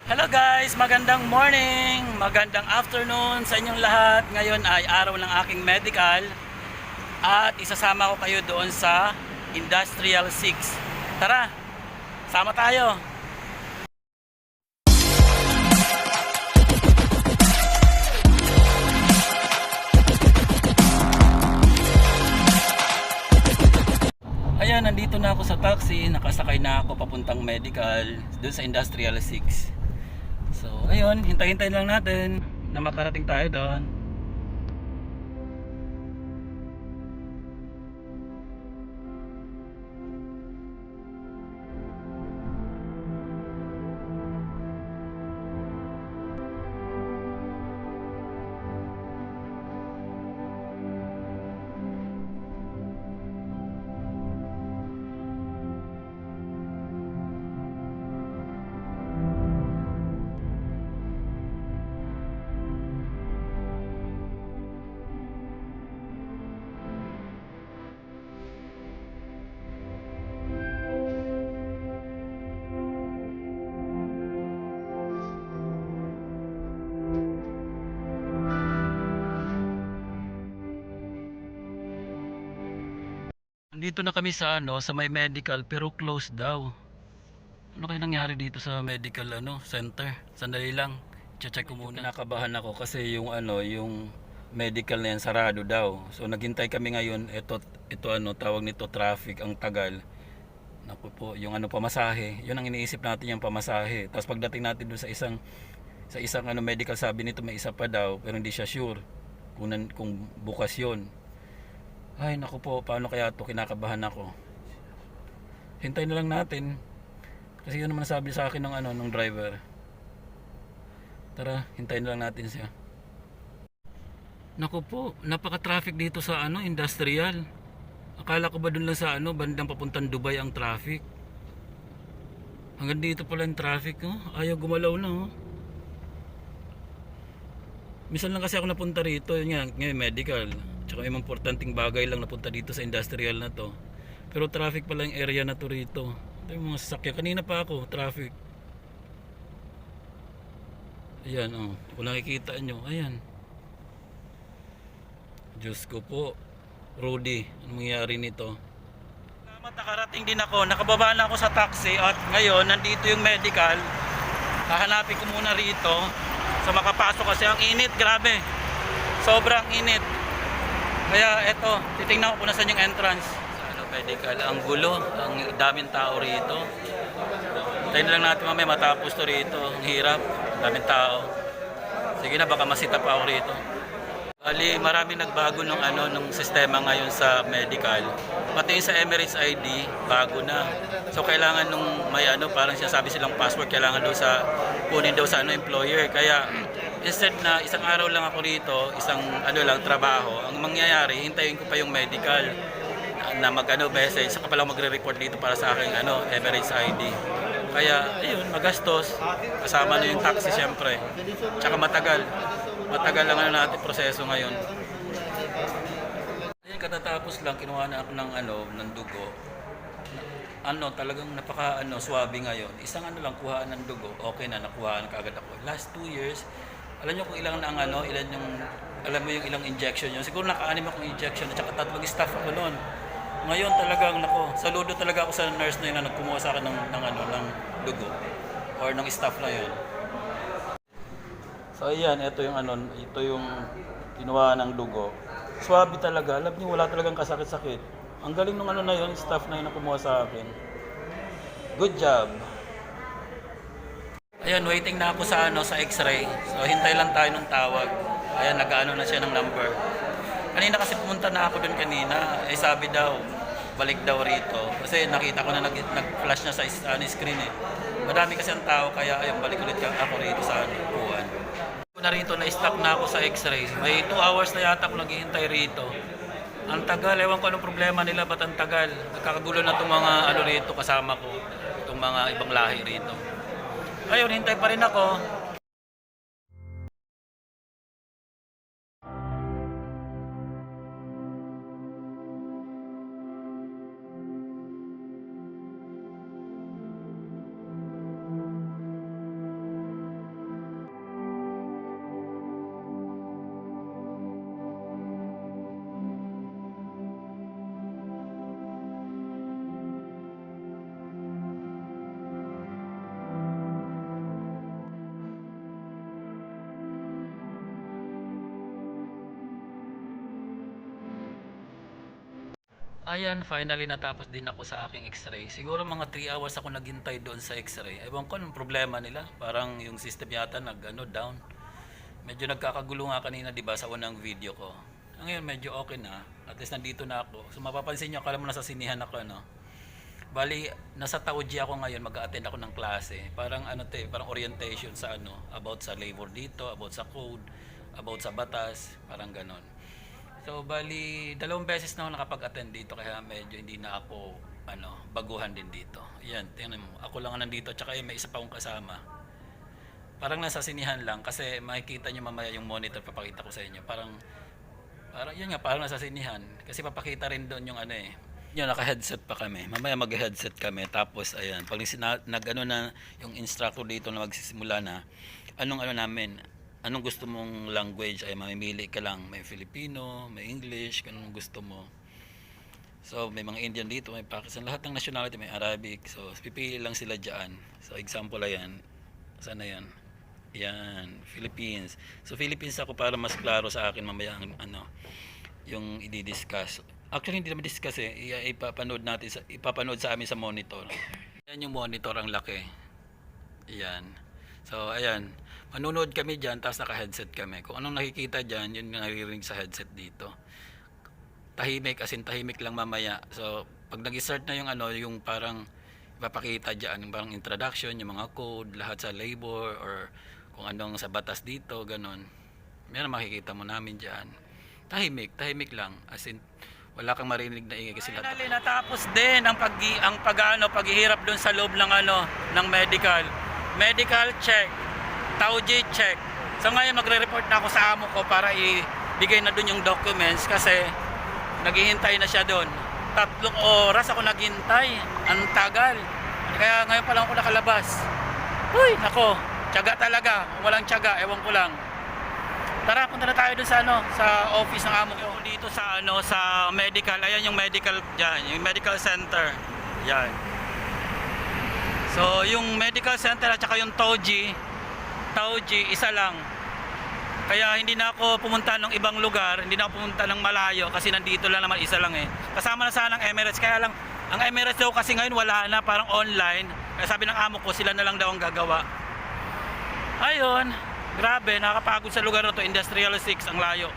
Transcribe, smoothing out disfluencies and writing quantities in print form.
Hello guys, magandang morning, magandang afternoon sa inyong lahat. Ngayon ay araw ng aking medical at isasama ko kayo doon sa Industrial 6. Tara, sama tayo. Ayan, nandito na ako sa taxi, nakasakay na ako papuntang medical doon sa Industrial 6. So, ayun, hintay-hintay lang natin na makarating tayo doon. Dito na kami sa may medical pero closed daw. Ano kaya nangyari dito sa medical center? Sandali lang. Check ko muna. Nakabahan ako kasi yung medical na yan sarado daw. So naghintay kami ngayon. Ito tawag nito traffic, ang tagal. Naku po, yung pamasahe. Yun ang iniisip natin, yung pamasahe. Tapos pagdating natin doon sa isang medical, sabi nito may isa pa daw pero hindi siya sure kung bukas yun. Ay naku po, paano kaya to, kinakabahan ako. Hintay na lang natin. Kasi yun naman sabi sa akin ng driver. Tara, hintayin na lang natin siya. Naku po, napaka-traffic dito sa industrial. Akala ko ba dun lang sa bandang papuntang Dubai ang traffic. Hanggang dito pala yung traffic, oh. Ayaw gumalaw na, oh. Minsan lang kasi ako napunta rito, yun nga, ngayon medical. Tsaka may importanteng bagay lang napunta dito sa industrial na to. Pero traffic pala yung area na to rito. Ito yung mga sasakyan. Kanina pa ako, traffic. Ayan, oh. Kung nakikita nyo, ayan. Diyos ko po. Rudy, anong mangyari nito? Salamat, nakarating din ako. Nakababa na ako sa taxi at ngayon, nandito yung medical. Hahanapin ko muna rito sa makapasok kasi ang init, grabe. Sobrang init. Kaya eto, titingnan ko kung nasan yung entrance. Sa medical, ang gulo, ang daming tao rito. Tayo na lang natin mamaya matapos to rito. Ang hirap, daming tao. Sige na, baka masita pa ako rito. Bali, maraming nagbago nung sistema ngayon sa medical. Pati sa Emirates ID, bago na. So kailangan may parang sinasabi silang password, kailangan daw kunin daw sa employer. Kaya instead na isang araw lang ako rito, isang lang trabaho, ang mangyayari, hintayin ko pa yung medical na message, saka pala magre-report dito para sa aking Emirates ID. Kaya ayun, magastos, kasama na yung taxi syempre, tsaka matagal lang natin proseso ngayon. Ayun, katatapos lang kinuha na ako ng dugo. Talagang swabe ngayon. Isang lang kuhaan ng dugo, okay na, nakuha na kaagad ako. Last 2 years, alam nyo kung ilang alam mo yung ilang injection yun. Siguro naka-anim akong injection at saka 3 staff ako noon. Ngayon talagang saludo talaga ako sa nurse na yun na nagkumuha sa akin ng dugo or ng staff na yun. So ayan, ito yung kinuha ng dugo. Swabe talaga, alam niyo wala talagang kasakit-sakit. Ang galing nung na yun, staff na yun na kumuha sa akin. Good job. Ayan, waiting na ako sa X-ray. So hintay lang tayo ng tawag. Ayan, nag-ano na siya ng number. Kanina kasi pumunta na ako dun kanina. Sabi daw, balik daw rito. Kasi nakita ko na nag-flash na sa screen eh. Madami kasi ang tao, kaya ayun, balik ulit ako rito sa upuan. Na rito, na-stuck na ako sa X-ray. May 2 hours na yata ako naghihintay rito. Ang tagal, ewan ko anong problema nila, ba't ang tagal? Nagkakagulo na itong mga rito kasama ko, itong mga ibang lahi rito. Ayun, hintay pa rin ako. Ayan, finally natapos din ako sa aking x-ray. Siguro mga 3 hours ako naghintay doon sa x-ray. Ewan ko anong problema nila. Parang yung system yata down. Medyo nagkakagulo nga kanina 'di ba sa unang video ko. Ngayon medyo okay na. At least nandito na ako. So mapapansin niyo, akala mo nasa sinihan ako, no. Bali, nasa Tauji ako ngayon, mag-a-attend ako ng klase. Parang parang orientation sa about sa labor dito, about sa code, about sa batas, parang ganon. So bali, 2 beses na ako nakapag-attend dito, kaya medyo hindi na ako baguhan din dito. Ayan, tingnan mo. Ako lang ang nandito, tsaka may isa pa akong kasama. Parang nasa sinihan lang kasi makikita niyo mamaya yung monitor, papakita ko sa inyo. Parang yun nga, parang nasa sinihan kasi papakita rin doon yung yun, naka-headset pa kami. Mamaya mag-headset kami. Tapos ayan, pag na yung instructor dito na magsisimula na, anong gusto mong language ay mamimili ka lang. May Filipino, may English, kung anong gusto mo. So may mga Indian dito, may Pakistan, lahat ng nationality, may Arabic. So pipili lang sila diyan. So example ayan. Sana yan? Yan, Philippines. So Philippines ako para mas klaro sa akin mamaya yung i-discuss. Actually hindi naman discuss ipapanood sa amin sa monitor. Yan yung monitor, ang laki. Yan. So ayan, manunood kami diyan, tapos naka-headset kami. Kung anong nakikita diyan, yun yung naririnig sa headset dito. Tahimik, tahimik lang mamaya. So pag nag-start na yung parang ipapakita diyan, yung parang introduction, yung mga code, lahat sa labor or kung anong sa batas dito, ganon. Meron makikita mo namin diyan. Tahimik lang. As in, wala kang marinig na ingay kasi lahat. Finally, natapos din ang paghihirap doon sa loob ng medical check, Tauji check. So ngayon magre-report na ako sa amo ko para ibigay na doon yung documents kasi naghihintay na siya doon. 3 oras ako naghintay, ang tagal. Kaya ngayon pa lang ako nakalabas. Uy, nako, tiyaga talaga. Walang tiyaga, ewan ko lang. Tara, punta na tayo dun sa office ng amo ko. Dito sa medical. Ayan yung medical diyan, yung medical center. Yan. So, yung medical center at saka yung Tauji, isa lang. Kaya hindi na ako pumunta ng ibang lugar, hindi na ako pumunta ng malayo kasi nandito lang naman, isa lang eh. Kasama na sana ang Emirates, kaya lang ang Emirates daw kasi ngayon wala na, parang online. Kaya sabi ng amo ko, sila na lang daw ang gagawa. Ayun. Grabe, nakakapagod sa lugar na to, Industrial 6, ang layo.